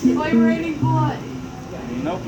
Vibrating blood. Nope.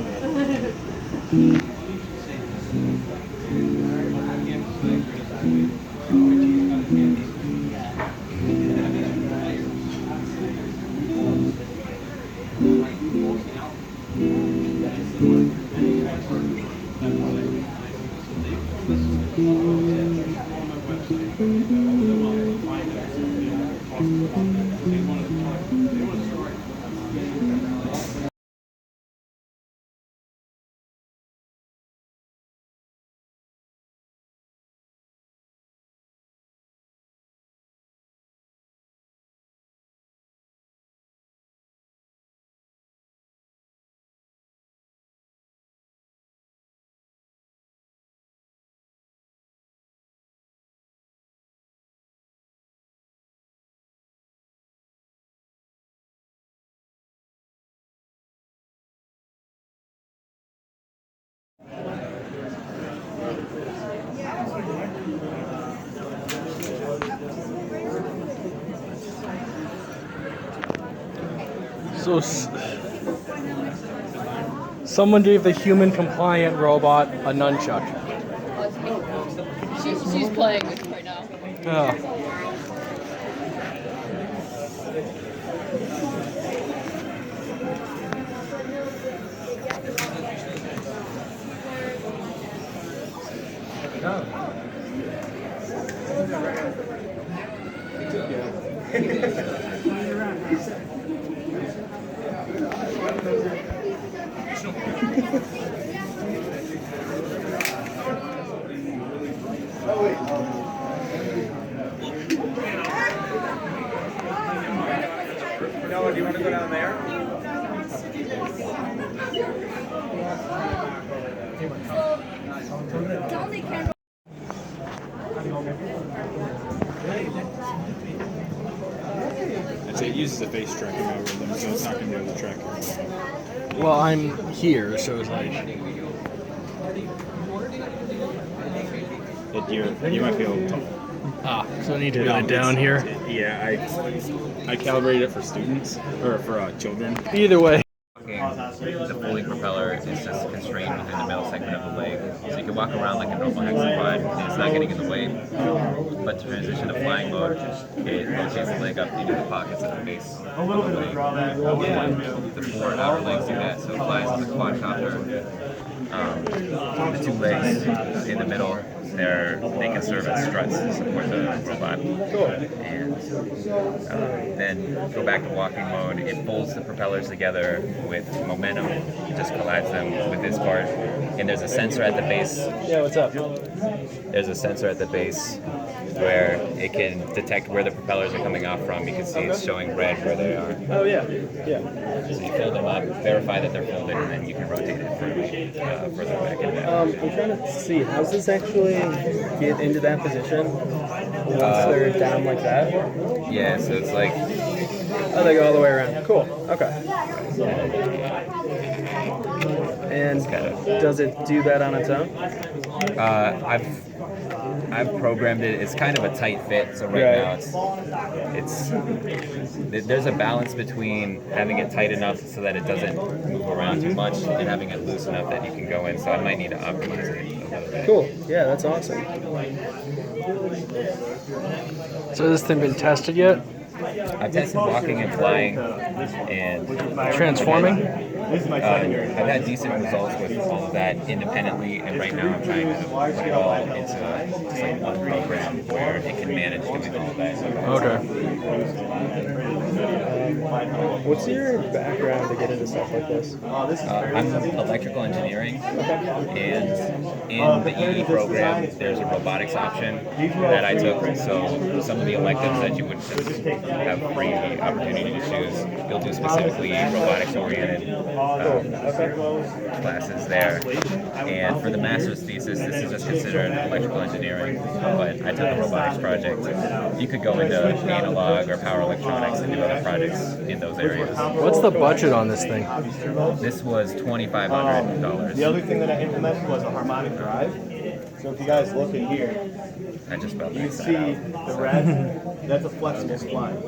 So, someone gave the human-compliant robot a nunchuck. She's playing with it right now. Oh. Noah, do you want to go down there? I'd say it uses a face tracking algorithm, so it's not going to be able to track you. Well, I'm here, so it's like... You might be able to... So I need to do it down here? Yeah, I calibrated it for students, or for children. Either way. The folding propeller is just constrained within the middle segment of the leg. So you can walk around like a normal hexapod and it's not getting in the way. But to transition to flying mode, it rotates the leg up into the pockets at the base of the leg. And the 4 outer legs do that, so it flies as a quadcopter. The 2 legs in the middle, they can serve as struts to support the robot. Cool. And then go back to walking mode. It folds the propellers together with momentum. It just collides them with this part. And there's a sensor at the base. Yeah, what's up? There's a sensor at the base where it can detect where the propellers are coming off from. You can see it's showing red where they are. Oh, yeah. Yeah. So you fold them up, verify that they're folded, and then you can rotate it further back into that I'm position. trying to see, how does this actually get into that position once they're down like that? Yeah, so it's like... Oh, they go all the way around. Cool. Okay. And does it do that on its own? I've programmed it. It's kind of a tight fit, so now there's a balance between having it tight enough so that it doesn't move around too much and having it loose enough that you can go in. So I might need to optimize it a little bit. Cool. Yeah, that's awesome. So has this thing been tested yet? I've tested walking and flying and transforming. I've had decent results with all of that independently, and right now I'm trying to put it all into just like one program where it can manage doing all of that. Okay. What's your background to get into stuff like this? I'm electrical engineering, and in the EE program, there's a robotics option that I took. So some of the electives that you would just have free opportunity to choose, you'll do specifically robotics-oriented classes there. And for the master's thesis, this is just considered electrical engineering, but I took a robotics project. You could go into analog or power electronics and do other projects in those areas. What's the budget on this thing? This was $2,500. The other thing that I implemented was a harmonic drive. So if you guys look in here, I just about you can maxed that see out. the red That's a flexible spline.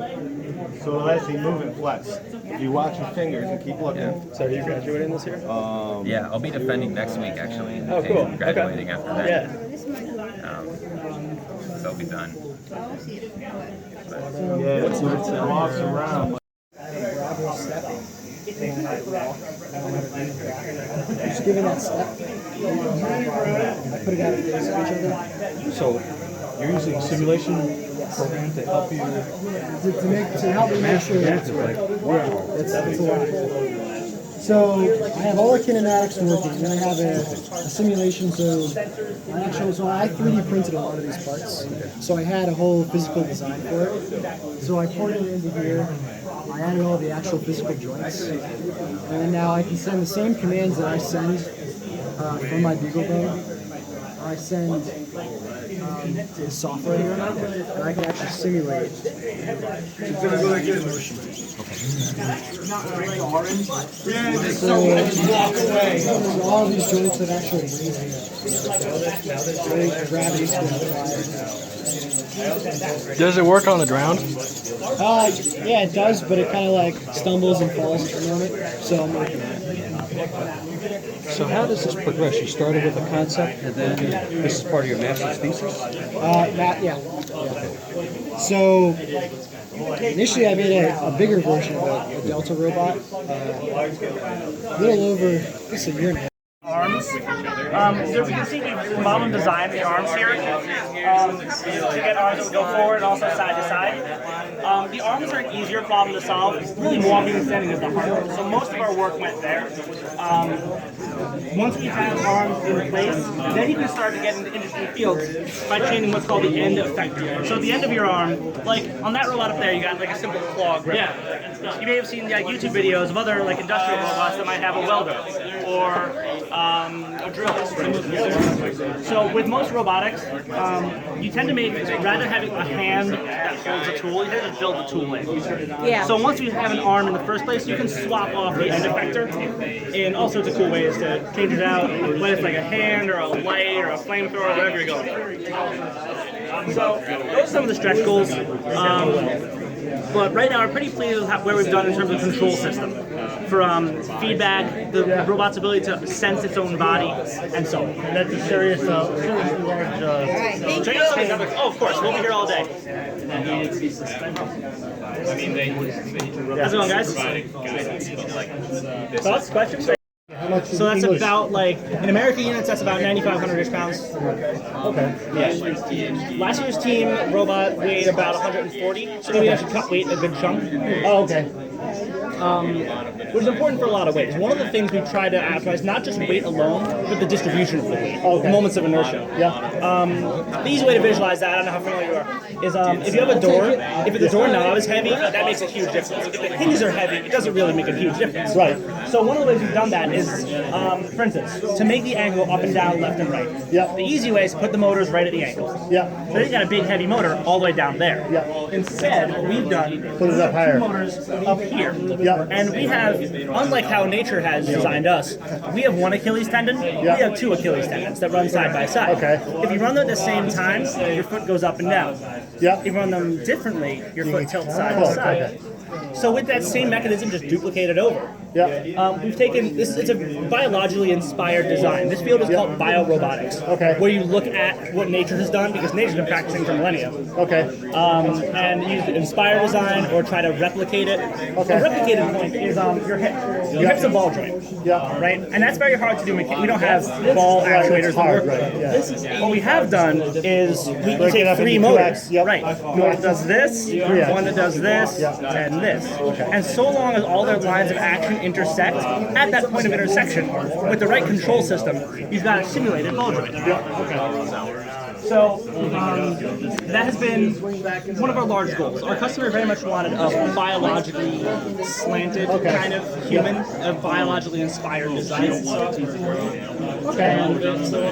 So it'll actually move and flex. If you watch your fingers and keep looking. So are you graduating this year? Yeah, I'll be defending next week actually. Oh, cool. And graduating after that. Yeah. So I'll be done. Yeah, it walks around. Just giving that step. I put it out of face of each other. So you're using a simulation program to help you. To help me make sure that's right. Yeah, that's a lot. So I have all the kinematics working, and then I have a simulation. So I 3D printed a lot of these parts. So I had a whole physical design for it. So I ported it into here. I added all the actual physical joints, and then now I can send the same commands that I send from my BeagleBone. I send the software here, and I can actually simulate. So all of these joints have actual weight, gravity. Does it work on the ground? Yeah, it does, but it kind of like stumbles and falls at the moment. So I'm working on it. So how does this progress? You started with a concept, and then this is part of your master's thesis? Yeah. So initially I made a bigger version of a Delta robot, a little over, I guess, a year and a half. Arms. So we can see we've model and designed the arms here to get arms that go forward and also side to side. The arms are an easier problem to solve. Really, walking and standing is the hard. So most of our work went there. Once we have arms in place, then you can start to get into interesting fields by changing what's called the end effector. So the end of your arm, like on that robot up there, you got like a simple claw grip. Yeah. You may have seen like YouTube videos of other like industrial robots that might have a welder or a drill. So with most robotics, you tend to make, rather having a hand that holds a tool, you tend to just build the tool in. Yeah. So once you have an arm in the first place, you can swap off the end effector in all sorts of cool ways to change it out, whether it's like a hand or a light or a flamethrower, whatever you're going for. So those are some of the stretch goals. But right now we're pretty pleased with where we've done in terms of control system. From feedback, the robot's ability to sense its own body, and so on. That's a serious, large. Check out some of these other. Oh, of course, we'll be here all day. How's it going, guys? Thoughts, questions? So that's about like, in American units, that's about 9,500-ish pounds. Okay. Yeah. Last year's team robot weighed about 140, so maybe I should cut weight a good chunk. Oh, okay. Which is important for a lot of ways. One of the things we try to optimize, not just weight alone, but the distribution of the weight, the moments of inertia. Yeah. The easy way to visualize that, I don't know how familiar you are, is if you have a door, if the doorknob is heavy, that makes a huge difference. If the hinges are heavy, it doesn't really make a huge difference. Right. So one of the ways we've done that is, for instance, to make the angle up and down, left and right. Yeah. The easy way is to put the motors right at the angle. Yeah. So you got a big heavy motor all the way down there. Yeah. Instead, what we've done Put it up higher. two motors up here. Yeah. And we have, unlike how nature has designed us, we have one Achilles tendon, we have two Achilles tendons that run side by side. Okay. If you run them at the same time, your foot goes up and down. Yeah. If you run them differently, your foot tilts side to side. Okay. So with that same mechanism, just duplicate it over. Yeah. We've taken this. It's a biologically inspired design. This field is called biorobotics. Okay. Where you look at what nature has done, because nature's been practicing for millennia. Okay. And use inspired design or try to replicate it. Okay. A replicated point is your hip. Your hip's a ball joint. Yeah. Right. And that's very hard to do. We don't have ball actuators to work with. Yeah. What we have done is we take three motors. Right. One that does this, one that does this, and this. And so long as all their lines of action intersect, at that point of intersection, with the right control system, you've got a simulated ball joint. So that has been one of our large goals. Our customer very much wanted a biologically slanted kind of human, a biologically inspired design. And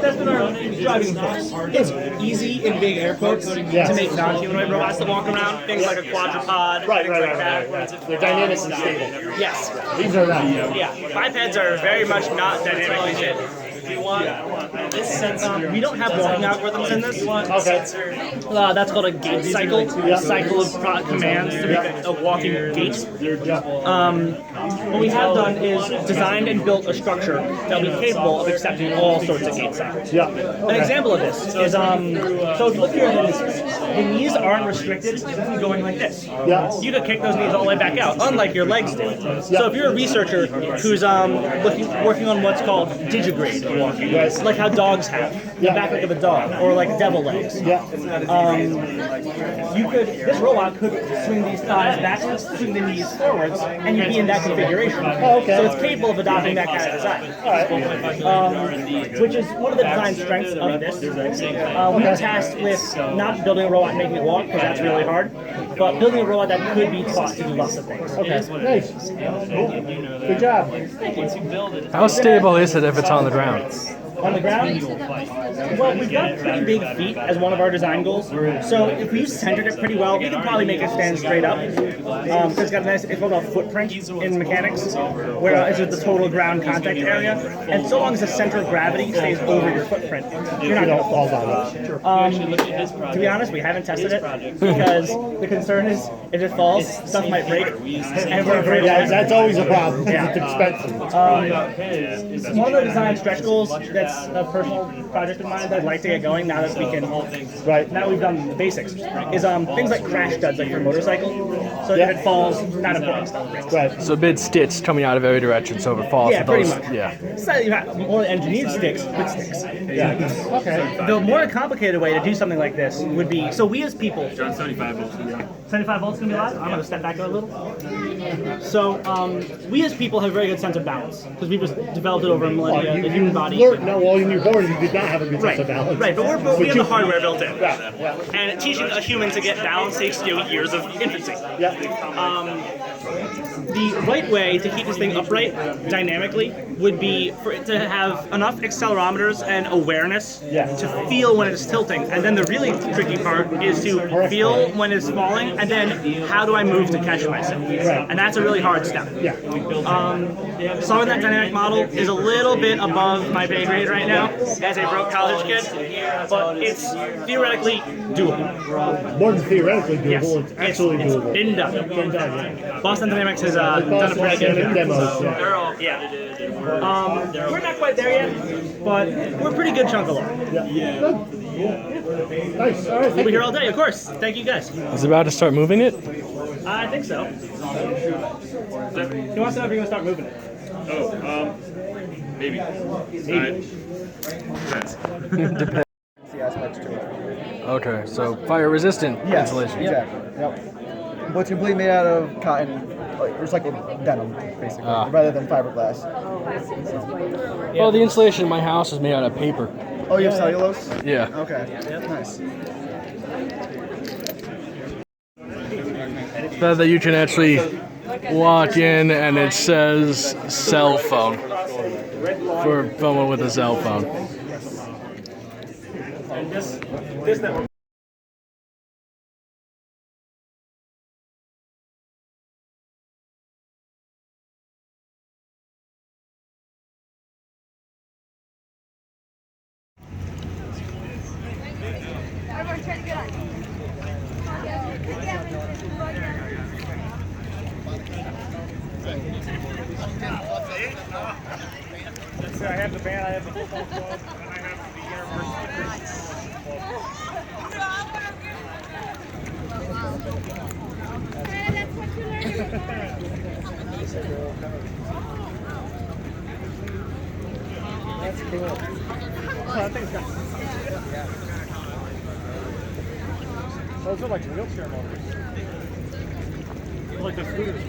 that's been our driving force. It's easy, in big air quotes, to make non-humanoid robots that walk around, things like a quadrupod, things like that. They're dynamic and stable. Yes. These are not. Yeah. Bipeds are very much not dynamically stable. We don't have walking algorithms in this. Okay. That's called a gait cycle. A cycle of commands to make a walking gait. What we have done is designed and built a structure that will be capable of accepting all sorts of gait cycles. Yeah. An example of this is, so if you look here, the knees aren't restricted to going like this. Yeah. You could kick those knees all the way back out, unlike your legs do. So if you're a researcher who's working on what's called digigrade walking, like how dogs have, the back leg of a dog, or like devil legs. Yeah. This robot could swing these thighs backwards, swing the knees forwards, and you'd be in that configuration. Oh, okay. So it's capable of adopting that kind of design. Which is one of the design strengths of this. We were tasked with not building a robot and making it walk, because that's really hard, but building a robot that could be taught to do lots of things. Okay. Nice. Good job. How stable is it if it's on the ground? On the ground? Well, we've got pretty big feet as one of our design goals. So if we centered it pretty well, we could probably make it stand straight up. Because it's got a nice, it's called a footprint in mechanics, where it's the total ground contact area. And so long as the center of gravity stays over your footprint, you're not going to fall down. To be honest, we haven't tested it because the concern is if it falls, stuff might break. And we're afraid Yeah, that's always a problem. Yeah. It's expensive. One of the design stretch goals that's a personal project of mine that I'd like to get going now that we can. Right. Now we've done the basics. Is things like crash studs, like your motorcycle. So if it falls, not important stuff breaks. Right. So a big stitch coming out of every direction, so if it falls. Yeah, with pretty those, much. Yeah. Slightly more engineered sticks, with sticks. Yeah. Okay. The more complicated way to do something like this would be, so we as people. 75 volts. 75 volts gonna be live? I'm gonna step back a little. So we as people have a very good sense of balance because we've just developed it over millennia. The human body. No, well, when you're born, you did not have a good sense of balance. Right, but we have the hardware built in. And teaching a human to get balance takes years of infancy. The right way to keep this thing upright dynamically would be for it to have enough accelerometers and awareness to feel when it's tilting. And then the really tricky part is to feel when it's falling, and then how do I move to catch myself? And that's a really hard step. Solving that dynamic model is a little bit above my pay grade right now as a broke college kid, but it's theoretically doable. More than theoretically doable, Yes, it's actually it's doable. been done. Been done, yeah. Boston Dynamics has done a pretty good job. Demos, We're not quite there yet, but we're a pretty good chunk along. Nice. All right. We'll be here all day, of course. Thank you guys. Is it about to start moving it? I think so. He wants to know if you're going to start moving it. Oh, maybe. Depends. Aspects to it. Okay, so fire resistant insulation. Exactly. Yep. But it's completely made out of cotton, like recycled denim, basically, rather than fiberglass. Well, the insulation in my house is made out of paper. Oh, you have cellulose? Yeah. Okay. Nice. So that you can actually walk in and it says cell phone for someone with a cell phone. And this network. I have the band, I have the football club, and I have the university That's cool. Those are like wheelchair motors. Like the scooters.